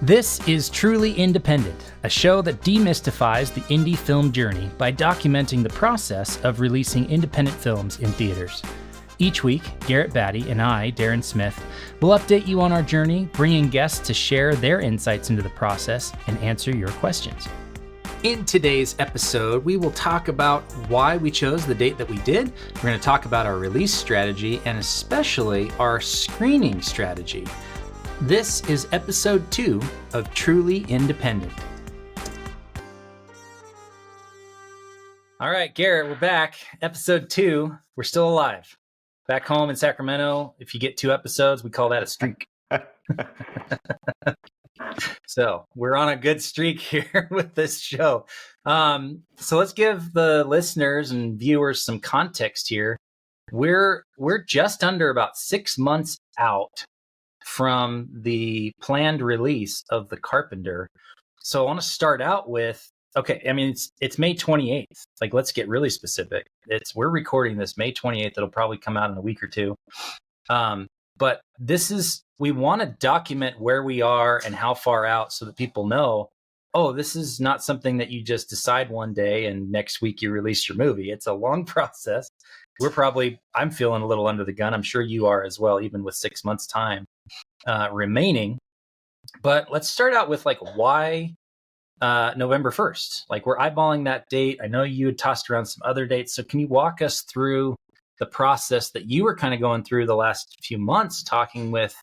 This is Truly Independent, a show that demystifies the indie film journey by documenting the process of releasing independent films in theaters. Each week, Garrett, Batty, and I, Daren Smith, will update you on our journey, bringing guests to share their insights into the process and answer your questions. In today's episode, we will talk about why we chose the date that we did. We're going to talk about our release strategy and especially our screening strategy. This is episode 2 of Truly Independent. All right, Garrett, we're back. Episode 2. We're still alive. Back home in Sacramento, if you get 2 episodes, we call that a streak. So we're on a good streak here with this show. So let's give the listeners and viewers some context here. We're just under about 6 months out from the planned release of The Carpenter. So I want to start out with, it's May 28th. Like, let's get really specific. We're recording this May 28th. It'll probably come out in a week or two. But we want to document where we are and how far out so that people know, this is not something that you just decide one day and next week you release your movie. It's a long process. I'm feeling a little under the gun. I'm sure you are as well, even with 6 months time remaining. But let's start out with why November 1st? We're eyeballing that date. I know you had tossed around some other dates. So can you walk us through the process that you were kind of going through the last few months, talking with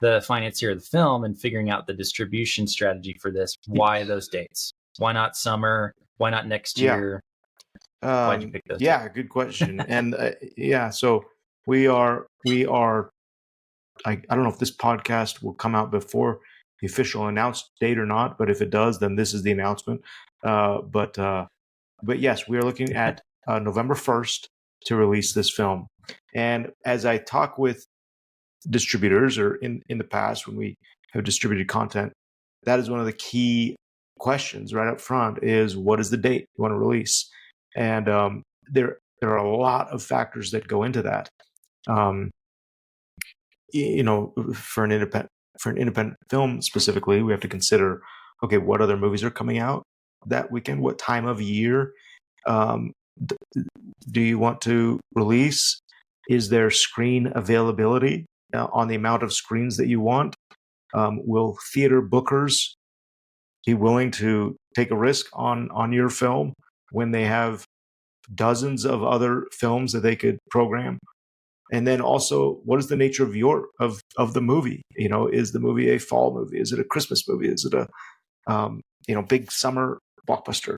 the financier of the film and figuring out the distribution strategy for this? Why those dates? Why not summer? Why not next year? Why'd you pick those? Yeah, good question. And so we are. I don't know if this podcast will come out before the official announced date or not, but if it does, then this is the announcement. But yes, we are looking at November 1st to release this film. And as I talk with distributors, or in the past when we have distributed content, that is one of the key questions right up front is, what is the date you want to release? And there are a lot of factors that go into that. For an independent film specifically, we have to consider, what other movies are coming out that weekend? What time of year do you want to release? Is there screen availability on the amount of screens that you want? Will theater bookers be willing to take a risk on your film when they have dozens of other films that they could program? And then also, what is the nature of the movie? Is the movie a fall movie? Is it a Christmas movie? Is it a big summer blockbuster?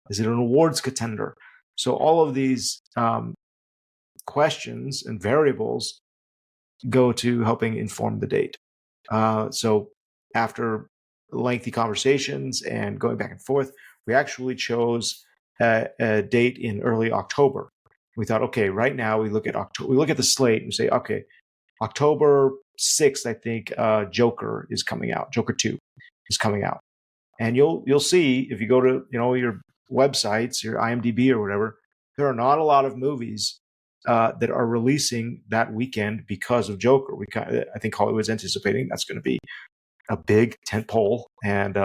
Is it an awards contender? So all of these questions and variables go to helping inform the date. So after lengthy conversations and going back and forth, we actually chose a date in early October. We thought, right now we look at October. We look at the slate and we say, October 6th, I think Joker is coming out. Joker 2 is coming out, and you'll see if you go to your websites, your IMDb or whatever, there are not a lot of movies that are releasing that weekend because of Joker. I think Hollywood's anticipating that's going to be a big tentpole, and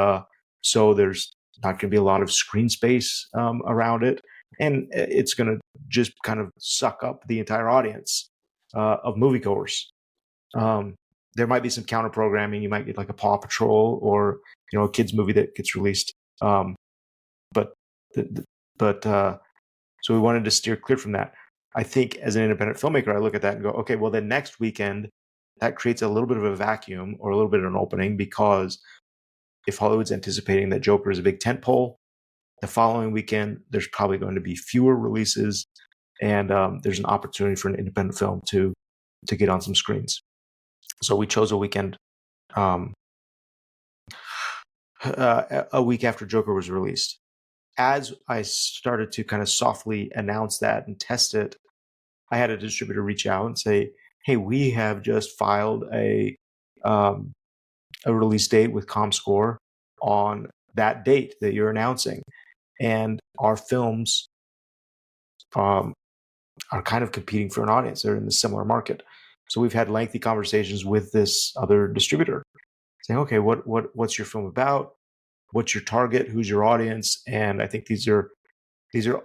so there's not going to be a lot of screen space around it. And it's going to just kind of suck up the entire audience of moviegoers. There might be some counter programming. You might get like a Paw Patrol or a kids movie that gets released. So we wanted to steer clear from that. I think as an independent filmmaker, I look at that and go, well, then next weekend that creates a little bit of a vacuum or a little bit of an opening, because if Hollywood's anticipating that Joker is a big tentpole, the following weekend, there's probably going to be fewer releases, and there's an opportunity for an independent film to get on some screens. So we chose a weekend, a week after Joker was released. As I started to kind of softly announce that and test it, I had a distributor reach out and say, "Hey, we have just filed a release date with ComScore on that date that you're announcing. And our films are kind of competing for an audience. They're in the similar market. So we've had lengthy conversations with this other distributor saying, okay, what's your film about? What's your target? Who's your audience? And I think these are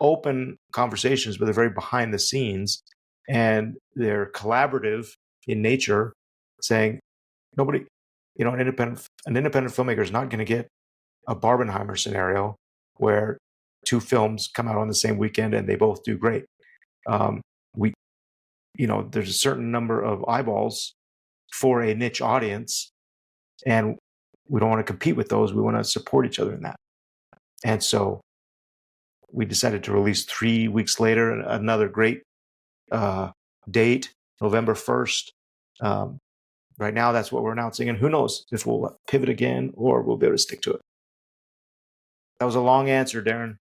open conversations, but they're very behind the scenes, and they're collaborative in nature, saying nobody, an independent filmmaker is not going to get a Barbenheimer scenario where two films come out on the same weekend and they both do great. We, there's a certain number of eyeballs for a niche audience, and we don't want to compete with those. We want to support each other in that. And so we decided to release 3 weeks later another great date, November 1st. Right now, that's what we're announcing. And who knows if we'll pivot again or we'll be able to stick to it. That was a long answer, Daren.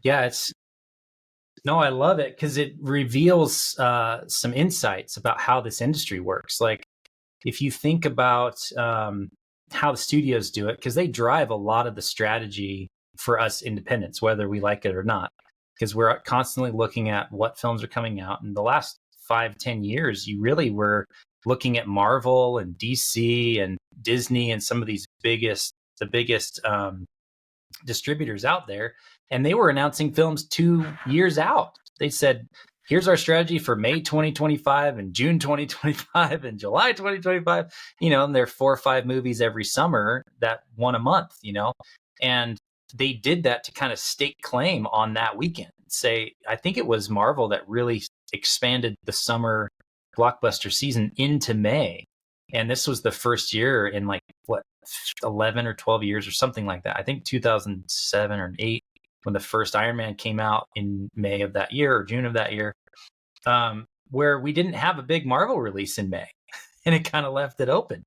Yeah, I love it because it reveals some insights about how this industry works. Like, if you think about how the studios do it, because they drive a lot of the strategy for us independents, whether we like it or not, because we're constantly looking at what films are coming out. In the last 5-10 years, you really were looking at Marvel and DC and Disney and some of these the biggest distributors out there, and they were announcing films 2 years out. They said, here's our strategy for May 2025 and June 2025 and July 2025, and there are 4 or 5 movies every summer that one a month, and they did that to kind of stake claim on that weekend. Say, I think it was Marvel that really expanded the summer blockbuster season into May. And this was the first year in 11 or 12 years or something like that. I think 2007 or 8, when the first Iron Man came out in May of that year or June of that year, where we didn't have a big Marvel release in May, and it kind of left it open.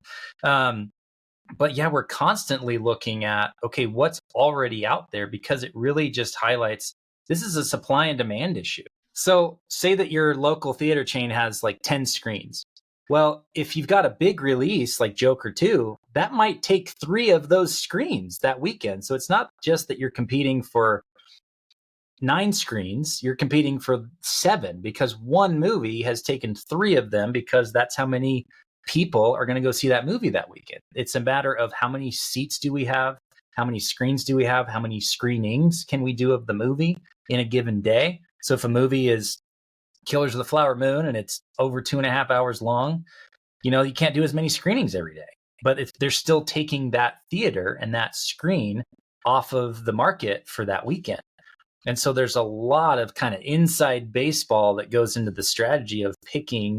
But yeah, we're constantly looking at, okay, what's already out there, because it really just highlights this is a supply and demand issue. So say that your local theater chain has 10 screens. Well, if you've got a big release like Joker 2, that might take 3 of those screens that weekend. So it's not just that you're competing for 9 screens, you're competing for 7, because one movie has taken 3 of them, because that's how many people are going to go see that movie that weekend. It's a matter of how many seats do we have, how many screens do we have, how many screenings can we do of the movie in a given day. So if a movie is Killers of the Flower Moon and it's over 2.5 hours long, you can't do as many screenings every day. But if they're still taking that theater and that screen off of the market for that weekend. And so there's a lot of kind of inside baseball that goes into the strategy of picking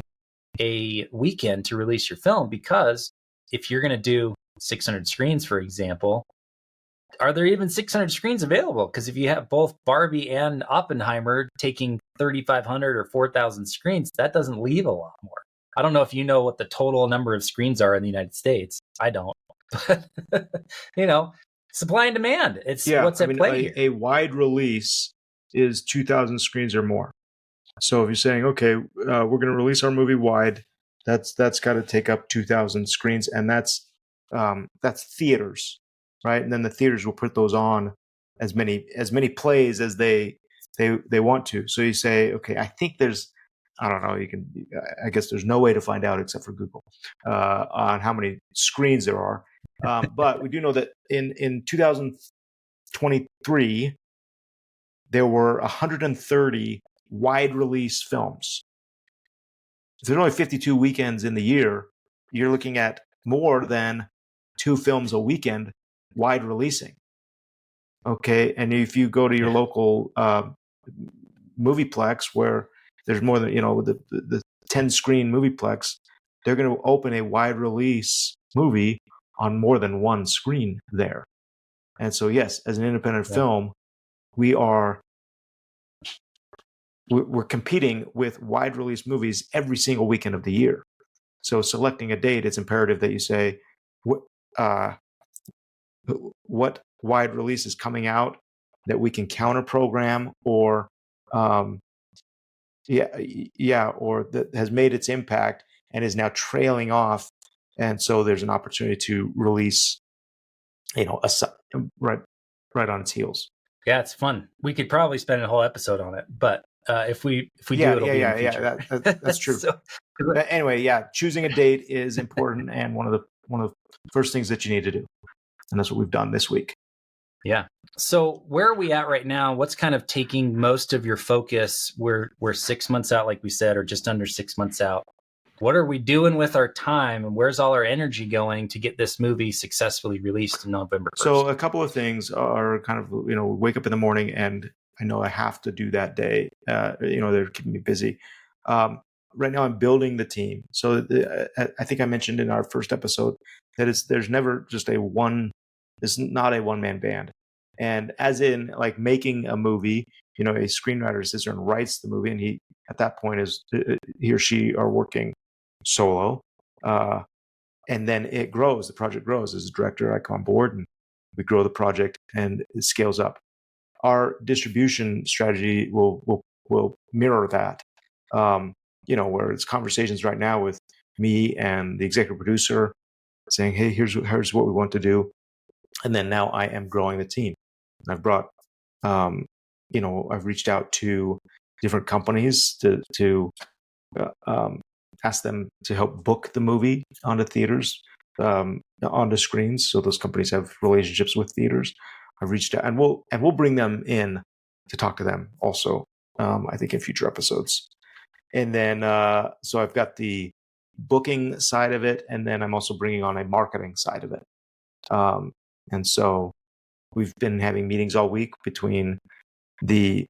a weekend to release your film, because if you're going to do 600 screens, for example, are there even 600 screens available? Because if you have both Barbie and Oppenheimer taking 3,500 or 4,000 screens, that doesn't leave a lot more. I don't know if you know what the total number of screens are in the United States. I don't. But, supply and demand. It's what's at play here. A wide release is 2,000 screens or more. So if you're saying, okay, we're going to release our movie wide, that's got to take up 2,000 screens, and that's theaters, right? And then the theaters will put those on as many plays as they want to. So you say, okay, I think there's, I don't know, I guess there's no way to find out except for Google on how many screens there are. But we do know that in 2023, there were 130 wide release films. If there's only 52 weekends in the year, you're looking at more than 2 films a weekend wide releasing. Okay, and if you go to your local movieplex where there's more than the 10 screen movieplex, they're going to open a wide release movie on more than one screen there. And so yes, as an independent film, we're competing with wide release movies every single weekend of the year. So selecting a date, it's imperative that you say what wide release is coming out that we can counter program, or or that has made its impact and is now trailing off. And so there's an opportunity to release, right on its heels. Yeah, it's fun. We could probably spend a whole episode on it, but if we do, it'll be in the future. That's true. But anyway, choosing a date is important, and one of the one of the first things that you need to do. And that's what we've done this week. Yeah. So where are we at right now? What's kind of taking most of your focus? We're 6 months out, like we said, or just under 6 months out. What are we doing with our time, and where's all our energy going to get this movie successfully released in November 1st? So a couple of things are kind of, wake up in the morning and I know I have to do that day. They're keeping me busy. Right now I'm building the team. So I think I mentioned in our first episode that there's never just it's not a one-man band. And as in like making a movie, a screenwriter sits there and writes the movie, and he at that point he or she are working solo. And then it grows, the project grows. As a director, I come on board and we grow the project and it scales up. Our distribution strategy will mirror that. Where it's conversations right now with me and the executive producer saying, hey, here's what we want to do. And then now I am growing the team. I've brought, I've reached out to different companies to ask them to help book the movie onto theaters, onto screens. So those companies have relationships with theaters. I've reached out, and we'll bring them in to talk to them also. I think in future episodes. And then so I've got the booking side of it, and then I'm also bringing on a marketing side of it. And so we've been having meetings all week between the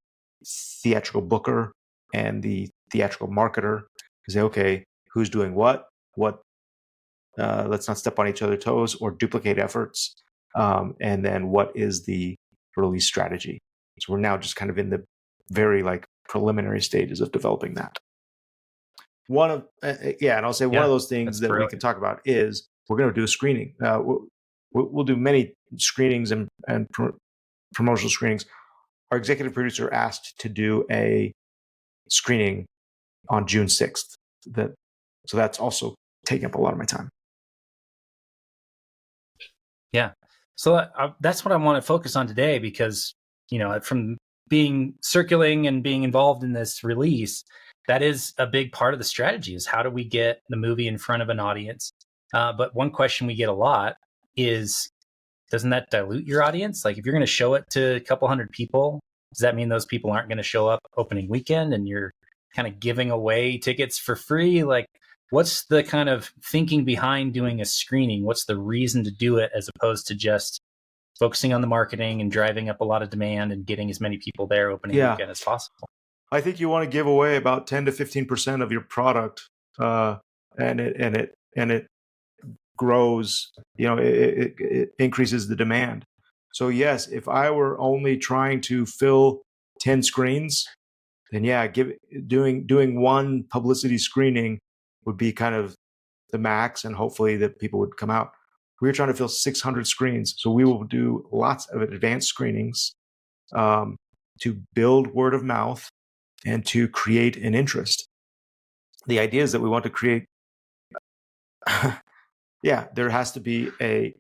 theatrical booker and the theatrical marketer to say, okay, who's doing what? Let's not step on each other's toes or duplicate efforts. And then what is the release strategy? So we're now just kind of in the very preliminary stages of developing that. One of those things that we can talk about is we're going to do a screening. We'll do many screenings and promotional screenings. Our executive producer asked to do a screening on June 6th. So that's also taking up a lot of my time. Yeah. So that's what I want to focus on today, because, from circulating and being involved in this release, that is a big part of the strategy, is how do we get the movie in front of an audience? But one question we get a lot is, doesn't that dilute your audience? Like, if you're going to show it to a couple hundred people, does that mean those people aren't going to show up opening weekend and you're kind of giving away tickets for free? Like, what's the kind of thinking behind doing a screening? What's the reason to do it, as opposed to just focusing on the marketing and driving up a lot of demand and getting as many people there opening weekend as possible? I think you want to give away about 10 to 15% of your product, and it grows. It increases the demand. So yes, if I were only trying to fill 10 screens, then doing one publicity screening would be kind of the max, and hopefully that people would come out. We're trying to fill 600 screens, so we will do lots of advanced screenings to build word of mouth and to create an interest. The idea is that we want to create, there has to be a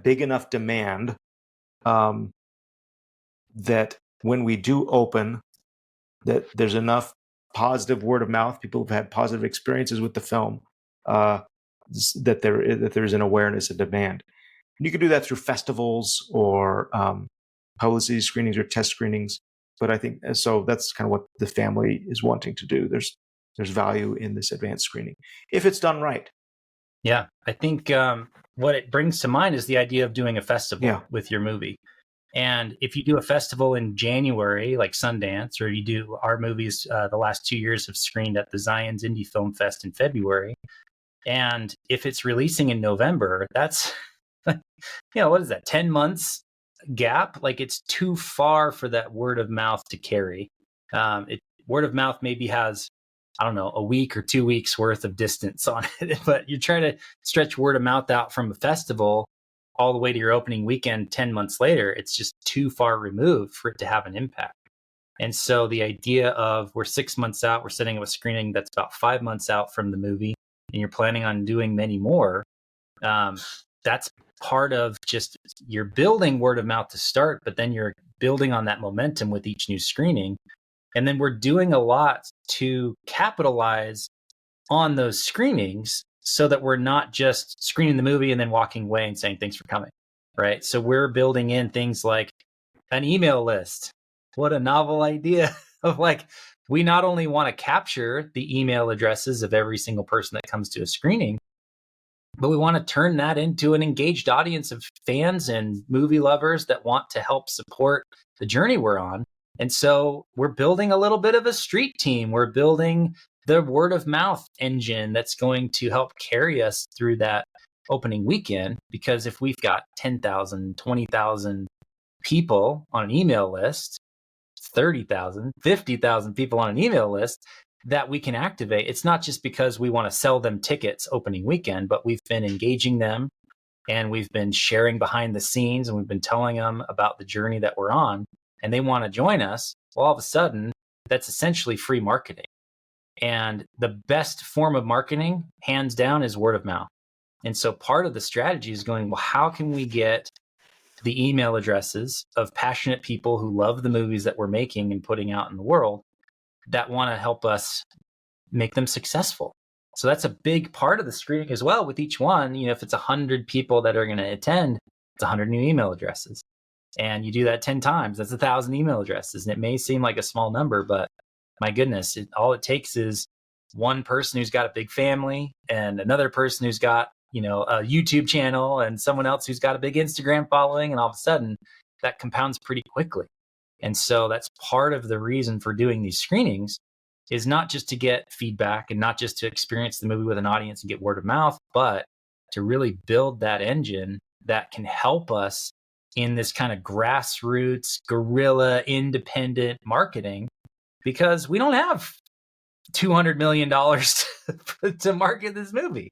big enough demand that when we do open, that there's enough positive word of mouth, people have had positive experiences with the film, that there is an awareness and demand. And you can do that through festivals or publicity screenings or test screenings. But I think so that's kind of what the family is wanting to do. There's value in this advanced screening if it's done right. Yeah, I think what it brings to mind is the idea of doing a festival with your movie. And if you do a festival in January, like Sundance, or you do our movies, the last 2 years have screened at the Zion's Indie Film Fest in February. And if it's releasing in November, that's, what is that, 10 months gap? Like, it's too far for that word of mouth to carry. Word of mouth maybe has, I don't know, a week or 2 weeks worth of distance on it, but you're trying to stretch word of mouth out from a festival all the way to your opening weekend 10 months later. It's just too far removed for it to have an impact. And so the idea of, we're 6 months out, we're setting up a screening that's about 5 months out from the movie, and you're planning on doing many more, that's part of just, you're building word of mouth to start, but then you're building on that momentum with each new screening. And then we're doing a lot to capitalize on those screenings so that we're not just screening the movie and then walking away and saying, thanks for coming, right? So we're building in things like an email list. What a novel idea of like, we not only want to capture the email addresses of every single person that comes to a screening, but we want to turn that into an engaged audience of fans and movie lovers that want to help support the journey we're on. And so we're building a little bit of a street team. We're building the word of mouth engine that's going to help carry us through that opening weekend. Because if we've got 10,000, 20,000 people on an email list, 30,000, 50,000 people on an email list that we can activate, it's not just because we want to sell them tickets opening weekend, but we've been engaging them and we've been sharing behind the scenes and we've been telling them about the journey that we're on and they want to join us. Well, all of a sudden, that's essentially free marketing. And the best form of marketing, hands down, is word of mouth. And so part of the strategy is going, well, how can we get the email addresses of passionate people who love the movies that we're making and putting out in the world that want to help us make them successful? So that's a big part of the screening as well. With each one, if it's 100 people that are going to attend, it's 100 new email addresses. And you do that 10 times, that's 1,000 email addresses. And it may seem like a small number, but my goodness, all it takes is one person who's got a big family and another person who's got, a YouTube channel and someone else who's got a big Instagram following. And all of a sudden that compounds pretty quickly. And so that's part of the reason for doing these screenings, is not just to get feedback and not just to experience the movie with an audience and get word of mouth, but to really build that engine that can help us in this kind of grassroots, guerrilla, independent marketing, because we don't have $200 million to market this movie.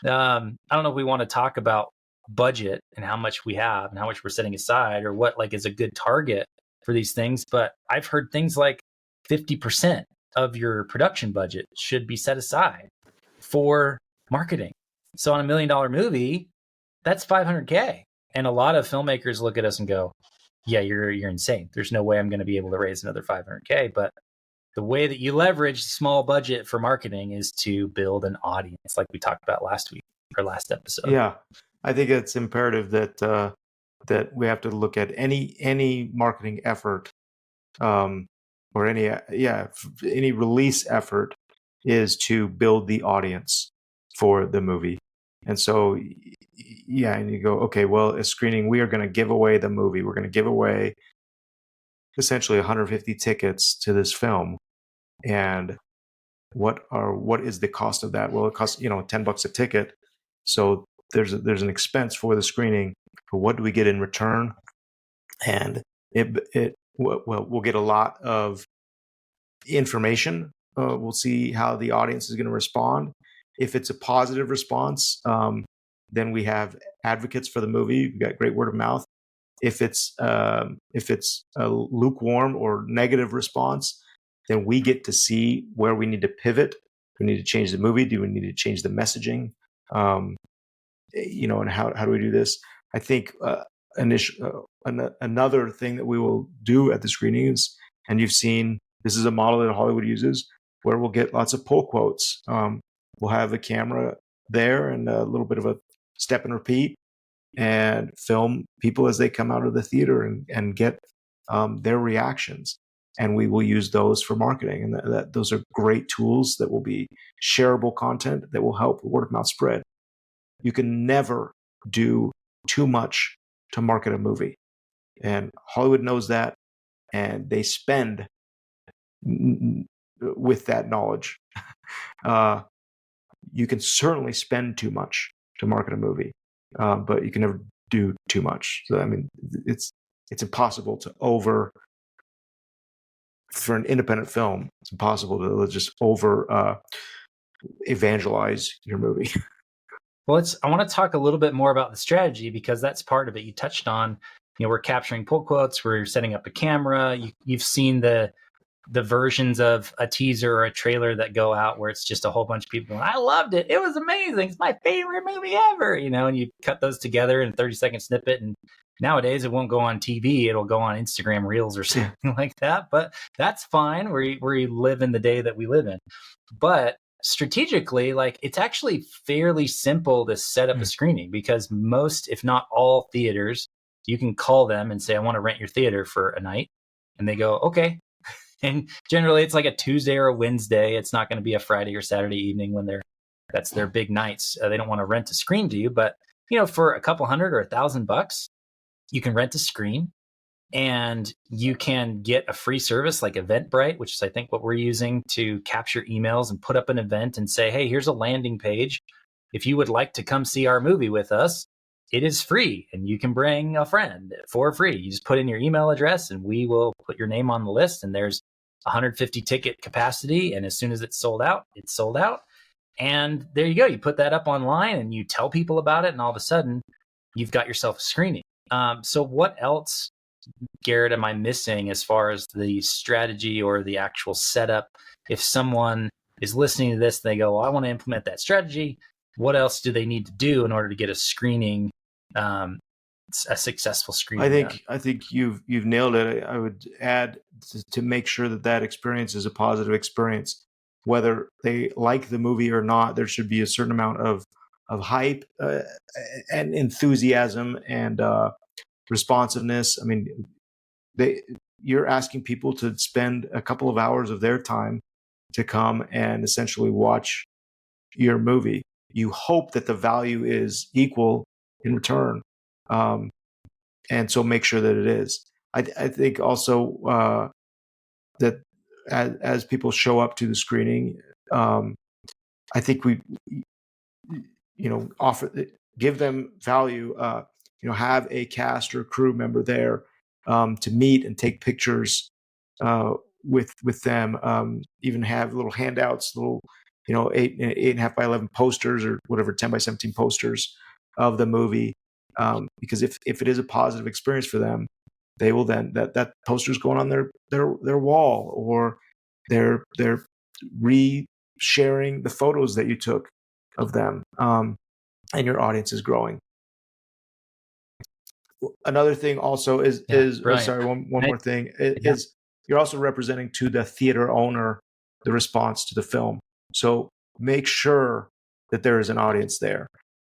I don't know if we want to talk about budget and how much we have and how much we're setting aside or what is a good target for these things. But I've heard things like 50% of your production budget should be set aside for marketing. So on $1 million movie, that's $500K. And a lot of filmmakers look at us and go, yeah, you're insane. There's no way I'm going to be able to raise another $500K. But the way that you leverage small budget for marketing is to build an audience, like we talked about last week or last episode. Yeah, I think it's imperative that that we have to look at any marketing effort, or any release effort, is to build the audience for the movie. And so, and you go, okay, well, a screening, we are going to give away the movie. We're going to give away essentially 150 tickets to this film. And what is the cost of that? Well, it costs $10 a ticket. So there's an expense for the screening. But what do we get in return? And we'll get a lot of information. We'll see how the audience is going to respond. If it's a positive response, then we have advocates for the movie. We've got great word of mouth. If it's a lukewarm or negative response, then we get to see where we need to pivot. Do we need to change the movie? Do we need to change the messaging? And how do we do this? I think another thing that we will do at the screenings, and you've seen, this is a model that Hollywood uses, where we'll get lots of pull quotes. We'll have a camera there and a little bit of a step and repeat, and film people as they come out of the theater and get their reactions. And we will use those for marketing. And those are great tools that will be shareable content that will help word of mouth spread. You can never do too much to market a movie. And Hollywood knows that, and they spend with that knowledge. You can certainly spend too much to market a movie, but you can never do too much. So, I mean, it's impossible to for an independent film, it's impossible to just evangelize your movie. Well, I want to talk a little bit more about the strategy, because that's part of it. You touched on, we're capturing pull quotes, we're setting up a camera. You've seen the versions of a teaser or a trailer that go out where it's just a whole bunch of people going, I loved it. It was amazing. It's my favorite movie ever. And you cut those together in a 30-second snippet. And nowadays it won't go on TV. It'll go on Instagram Reels or something like that. But that's fine. We live in the day that we live in. But strategically, like it's actually fairly simple to set up a screening, because most, if not all, theaters, you can call them and say, I want to rent your theater for a night. And they go, okay. And generally it's like a Tuesday or a Wednesday. It's not going to be a Friday or Saturday evening when that's their big nights. They don't want to rent a screen to you, but for a couple hundred or $1,000, you can rent a screen. And you can get a free service like Eventbrite, which is, I think, what we're using to capture emails and put up an event and say, hey, here's a landing page. If you would like to come see our movie with us, it is free and you can bring a friend for free. You just put in your email address and we will put your name on the list, and there's 150 ticket capacity. And as soon as it's sold out, it's sold out. And there you go. You put that up online and you tell people about it, and all of a sudden you've got yourself a screening. So what else, Garrett, am I missing as far as the strategy or the actual setup? If someone is listening to this, they go, well, I want to implement that strategy. What else do they need to do in order to get a screening, a successful screening? I think you've nailed it. I would add to make sure that experience is a positive experience, whether they like the movie or not. There should be a certain amount of hype and enthusiasm and responsiveness. I mean, you're asking people to spend a couple of hours of their time to come and essentially watch your movie. You hope that the value is equal in return, and so make sure that it is. I think also that as people show up to the screening, I think we give them value. Have a cast or crew member there to meet and take pictures with them. Even have little handouts, little 8.5 by 11 posters or whatever, 10 by 17 posters of the movie. Because if it is a positive experience for them, they will then that poster's going on their wall, or they're re-sharing the photos that you took of them, and your audience is growing. Another thing also is sorry, one more thing is you're also representing to the theater owner the response to the film. So make sure that there is an audience there,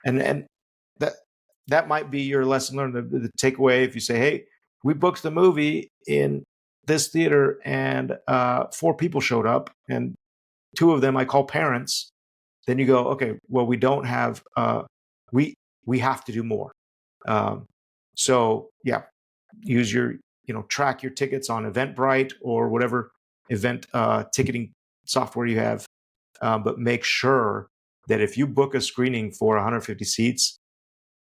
and that might be your lesson learned. The takeaway, if you say, hey, we booked the movie in this theater and 4 people showed up and 2 of them I call parents, then you go, okay, well, we don't have we have to do more. So yeah, use your track your tickets on Eventbrite or whatever event ticketing software you have, but make sure that if you book a screening for 150 seats,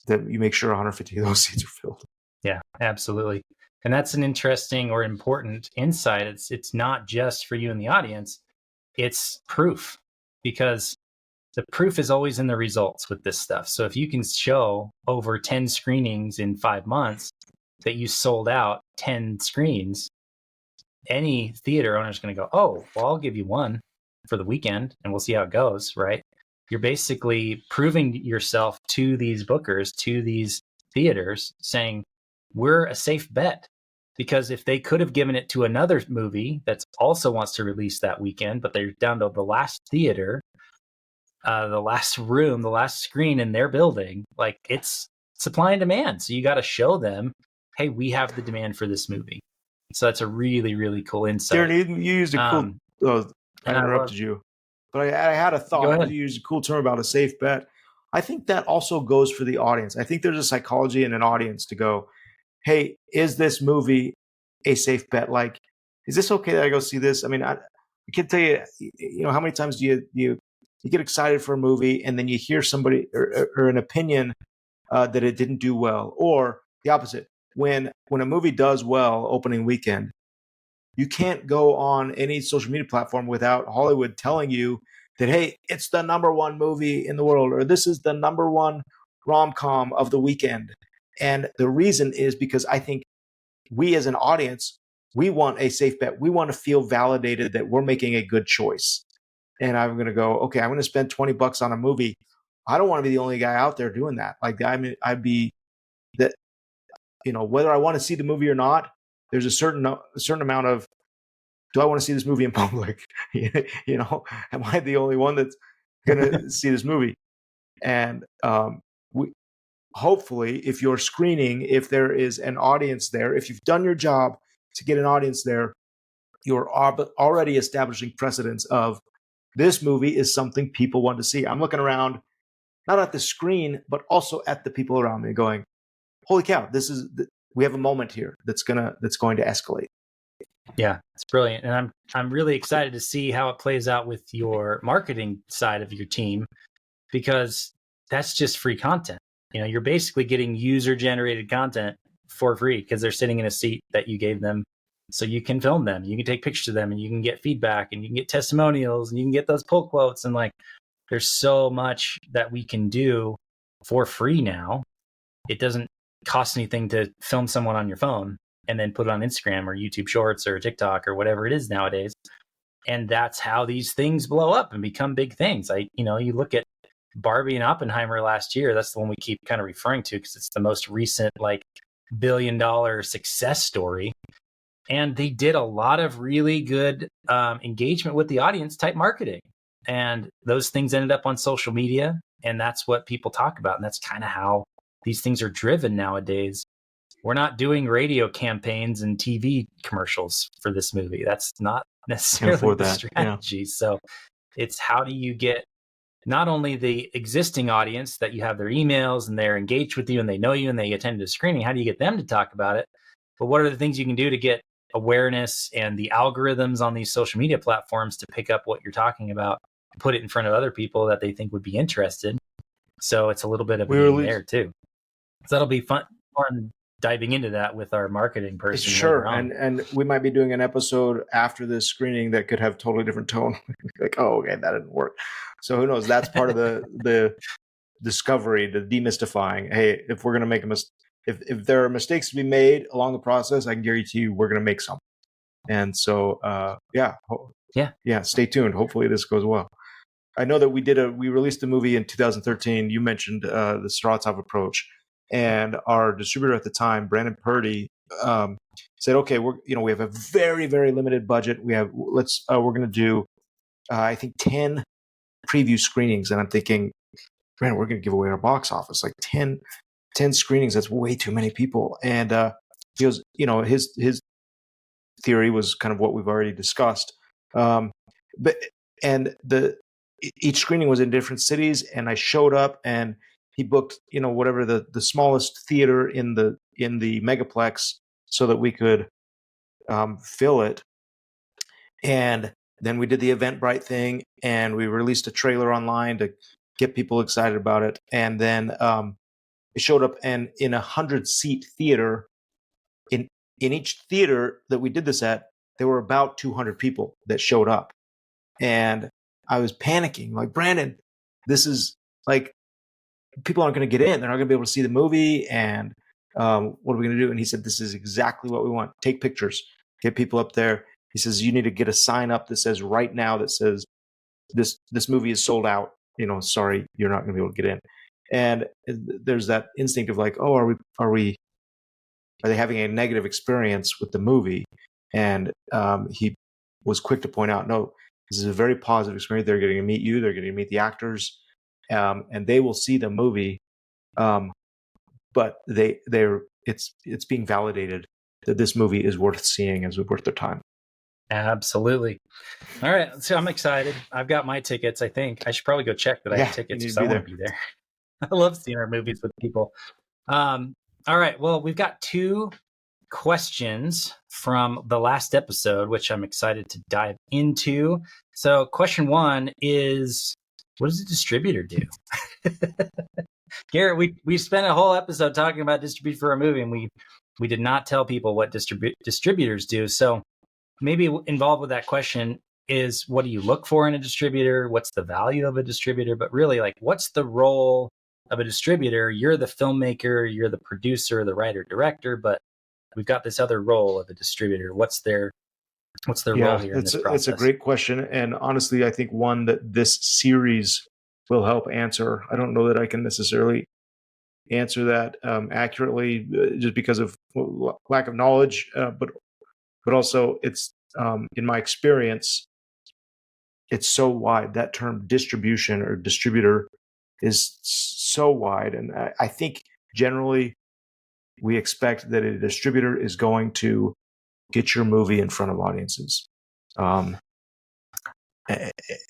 that you make sure 150 of those seats are filled. Yeah, absolutely. And that's an interesting or important insight. It's not just for you and the audience, it's proof, because the proof is always in the results with this stuff. So if you can show over 10 screenings in 5 months that you sold out 10 screens, any theater owner is going to go, oh, well, I'll give you one for the weekend and we'll see how it goes, right? You're basically proving yourself to these bookers, to these theaters, saying, we're a safe bet. Because if they could have given it to another movie that also wants to release that weekend, but they're down to the last theater, the last room, the last screen in their building, like, it's supply and demand. So you got to show them, hey, we have the demand for this movie. So that's a really, really cool insight. Daren, you used a cool, I interrupted you, but I had a thought. You used a cool term about a safe bet. I think that also goes for the audience. I think there's a psychology in an audience to go, hey, is this movie a safe bet? Like, is this okay that I go see this? I mean, I can tell you, how many times do you get excited for a movie and then you hear somebody or an opinion that it didn't do well, or the opposite. When a movie does well opening weekend, you can't go on any social media platform without Hollywood telling you that, hey, it's the #1 movie in the world, or this is the #1 rom-com of the weekend. And the reason is because I think we as an audience, we want a safe bet. We want to feel validated that we're making a good choice. And I'm going to go, okay, I'm going to spend $20 on a movie. I don't want to be the only guy out there doing that. Like, I'd be that, whether I want to see the movie or not, there's a certain amount of do I want to see this movie in public? Am I the only one that's going to see this movie? And we hopefully, if you're screening, if there is an audience there, if you've done your job to get an audience there, you're already establishing precedence of this movie is something people want to see. I'm looking around, not at the screen, but also at the people around me, going, "Holy cow! We have a moment here that's going to escalate." Yeah, it's brilliant, and I'm really excited to see how it plays out with your marketing side of your team, because that's just free content. You're basically getting user-generated content for free because they're sitting in a seat that you gave them, so you can film them, you can take pictures of them, and you can get feedback, and you can get testimonials, and you can get those pull quotes, and there's so much that we can do for free now. It doesn't cost anything to film someone on your phone and then put it on Instagram or YouTube Shorts or TikTok or whatever it is nowadays. And that's how these things blow up and become big things. You look at Barbie and Oppenheimer last year. That's the one we keep kind of referring to because it's the most recent billion-dollar success story. And they did a lot of really good engagement with the audience type marketing. And those things ended up on social media. And that's what people talk about. And that's kind of how these things are driven nowadays. We're not doing radio campaigns and TV commercials for this movie. That's not necessarily the strategy. Yeah. So it's how do you get not only the existing audience that you have their emails and they're engaged with you and they know you and they attended a screening, how do you get them to talk about it? But what are the things you can do to get awareness and the algorithms on these social media platforms to pick up what you're talking about, put it in front of other people that they think would be interested? So it's a little bit of a game there too. So that'll be fun diving into that with our marketing person. Sure. And we might be doing an episode after this screening that could have totally different tone. Oh, okay, that didn't work. So who knows? That's part of the discovery, the demystifying. Hey, if we're going to make if there are mistakes to be made along the process, I can guarantee you we're going to make some. And so, stay tuned. Hopefully this goes well. I know that we released a movie in 2013. You mentioned the Streltsov approach. And our distributor at the time, Brandon Purdy, said, "Okay, we have a very, very limited budget. We're going to do, I think, 10 preview screenings." And I'm thinking, man, we're going to give away our box office, 10 screenings. That's way too many people. And he goes, his theory was kind of what we've already discussed. Each screening was in different cities, and I showed up and he booked, whatever the smallest theater in the megaplex so that we could fill it. And then we did the Eventbrite thing, and we released a trailer online to get people excited about it. And then it showed up, and in a 100-seat theater, in each theater that we did this at, there were about 200 people that showed up. And I was panicking, like, Brandon, this is people aren't going to get in. They're not going to be able to see the movie. And what are we going to do? And he said, this is exactly what we want. Take pictures, get people up there. He says, you need to get a sign up that says right now that says this movie is sold out. Sorry, you're not going to be able to get in. And there's that instinct of oh, are they having a negative experience with the movie? And he was quick to point out, no, this is a very positive experience. They're getting to meet you. They're getting to meet the actors. And they will see the movie, but it's being validated that this movie is worth seeing, is worth their time. Absolutely. All right, so I'm excited. I've got my tickets. I think I should probably go check that I have tickets because I want to be there. I love seeing our movies with people. All right, well, we've got 2 questions from the last episode, which I'm excited to dive into. So question 1 is, what does a distributor do? Garrett, we spent a whole episode talking about distribute for a movie, and we did not tell people what distributors do. So maybe involved with that question is, what do you look for in a distributor? What's the value of a distributor? But really, what's the role of a distributor? You're the filmmaker, you're the producer, the writer, director, but we've got this other role of a distributor. What's their role here in this process? It's a great question. And honestly, I think one that this series will help answer. I don't know that I can necessarily answer that accurately just because of lack of knowledge, but also it's in my experience, it's so wide. That term distribution or distributor is so wide. And I think generally we expect that a distributor is going to get your movie in front of audiences.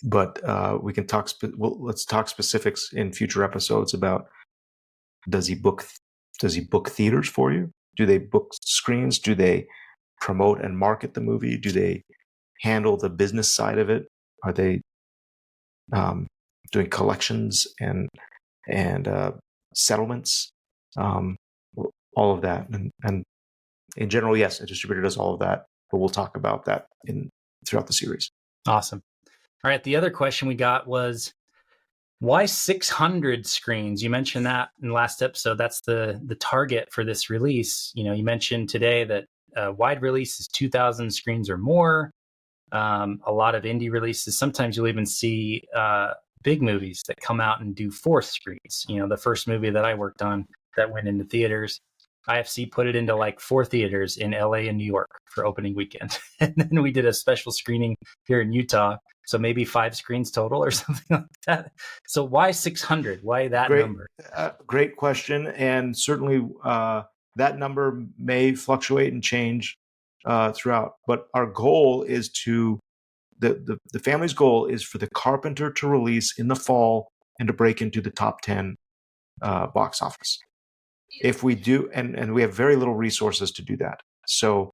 But we can talk. Let's talk specifics in future episodes about does he book theaters for you? Do they book screens? Do they promote and market the movie? Do they handle the business side of it? Are they doing collections and settlements? All of that, and in general, yes, a distributor does all of that. But we'll talk about that throughout the series. Awesome. All right. The other question we got was, why 600 screens? You mentioned that in the last episode. That's the target for this release. You mentioned today that wide release is 2,000 screens or more. A lot of indie releases. Sometimes you'll even see big movies that come out and do 4th screens. The first movie that I worked on that went into theaters, IFC put it into like 4 theaters in LA and New York for opening weekend. And then we did a special screening here in Utah. So maybe 5 screens total or something like that. So why 600? Why that number? Great question. And certainly that number may fluctuate and change throughout. But our goal is the family's goal is for The Carpenter to release in the fall and to break into the top 10 box office. If we do, and we have very little resources to do that. So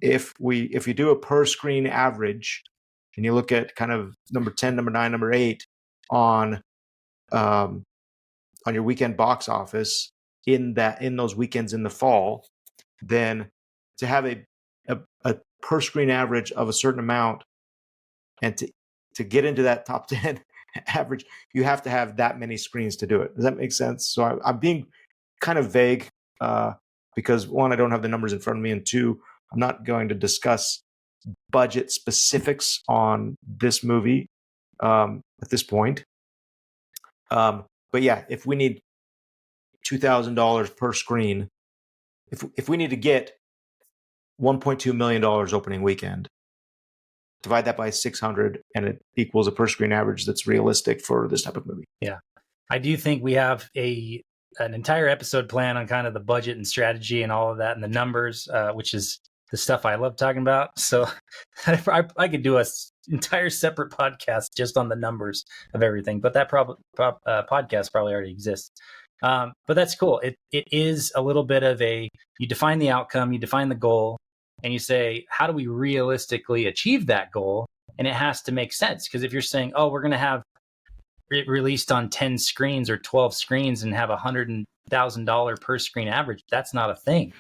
if you do a per screen average and you look at kind of number 10, number 9, number 8 on your weekend box office in those weekends in the fall, then to have a per screen average of a certain amount and to get into that top 10 average, you have to have that many screens to do it. Does that make sense? So I'm being kind of vague because 1, I don't have the numbers in front of me, and 2, I'm not going to discuss budget specifics on this movie at this point. But yeah, if we need $2,000 per screen, if we need to get $1.2 million opening weekend, divide that by 600, and it equals a per screen average that's realistic for this type of movie. Yeah, I do think we have an entire episode plan on kind of the budget and strategy and all of that and the numbers, which is the stuff I love talking about. So I could do an entire separate podcast just on the numbers of everything, but that podcast probably already exists. But that's cool. It is a little bit of you define the outcome, you define the goal, and you say, how do we realistically achieve that goal? And it has to make sense, because if you're saying, oh, we're going to have it released on 10 screens or 12 screens and have $100,000 per screen average, that's not a thing.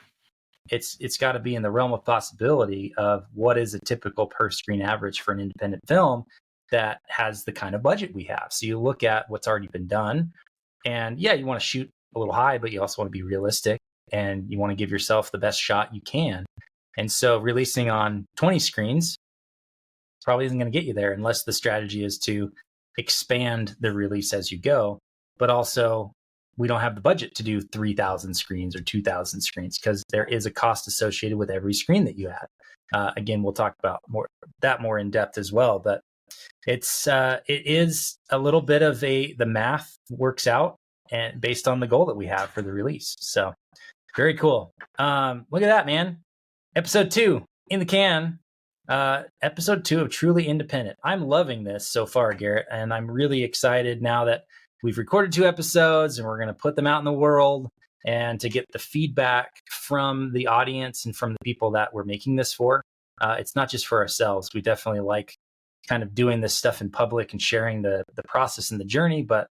It's got to be in the realm of possibility of what is a typical per screen average for an independent film that has the kind of budget we have. So you look at what's already been done, and yeah, you want to shoot a little high, but you also want to be realistic and you want to give yourself the best shot you can. And so releasing on 20 screens probably isn't going to get you there unless the strategy is to expand the release as you go. But also, we don't have the budget to do 3,000 screens or 2,000 screens because there is a cost associated with every screen that you add. Again, we'll talk about more in depth as well. But it is a little bit of the math works out and based on the goal that we have for the release. So very cool. Look at that, man. Episode 2 in the can. Episode 2 of Truly Independent. I'm loving this so far, Garrett, and I'm really excited now that we've recorded 2 episodes and we're going to put them out in the world and to get the feedback from the audience and from the people that we're making this for. It's not just for ourselves. We definitely like kind of doing this stuff in public and sharing the process and the journey, but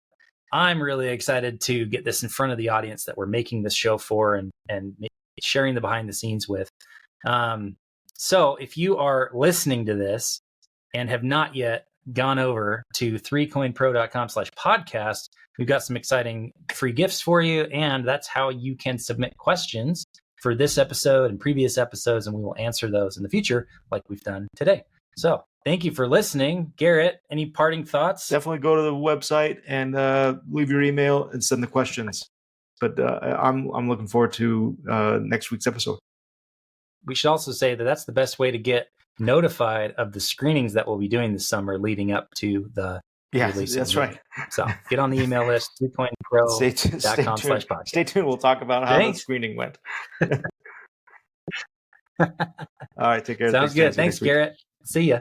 I'm really excited to get this in front of the audience that we're making this show for and sharing the behind the scenes with. So if you are listening to this and have not yet gone over to 3coinpro.com/podcast, we've got some exciting free gifts for you. And that's how you can submit questions for this episode and previous episodes. And we will answer those in the future like we've done today. So thank you for listening. Garrett, any parting thoughts? Definitely go to the website and leave your email and send the questions. But I'm looking forward to next week's episode. we should also say that that's the best way to get notified of the screenings that we'll be doing this summer leading up to the release. That's right. So get on the email list, 2coinpro.com/podcast. Stay tuned. We'll talk about how the screening went. All right, take care. Sounds good. Thanks, Garrett. See ya.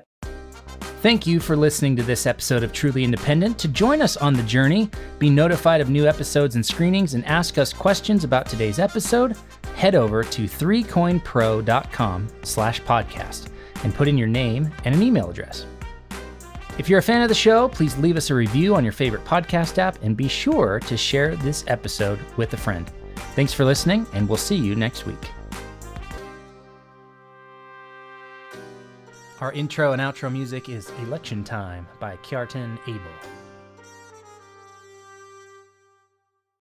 Thank you for listening to this episode of Truly Independent. To join us on the journey, be notified of new episodes and screenings, and ask us questions about today's episode, head over to 3coinpro.com/podcast and put in your name and an email address. If you're a fan of the show, please leave us a review on your favorite podcast app and be sure to share this episode with a friend. Thanks for listening, and we'll see you next week. Our intro and outro music is Election Time by Kjartan Abel.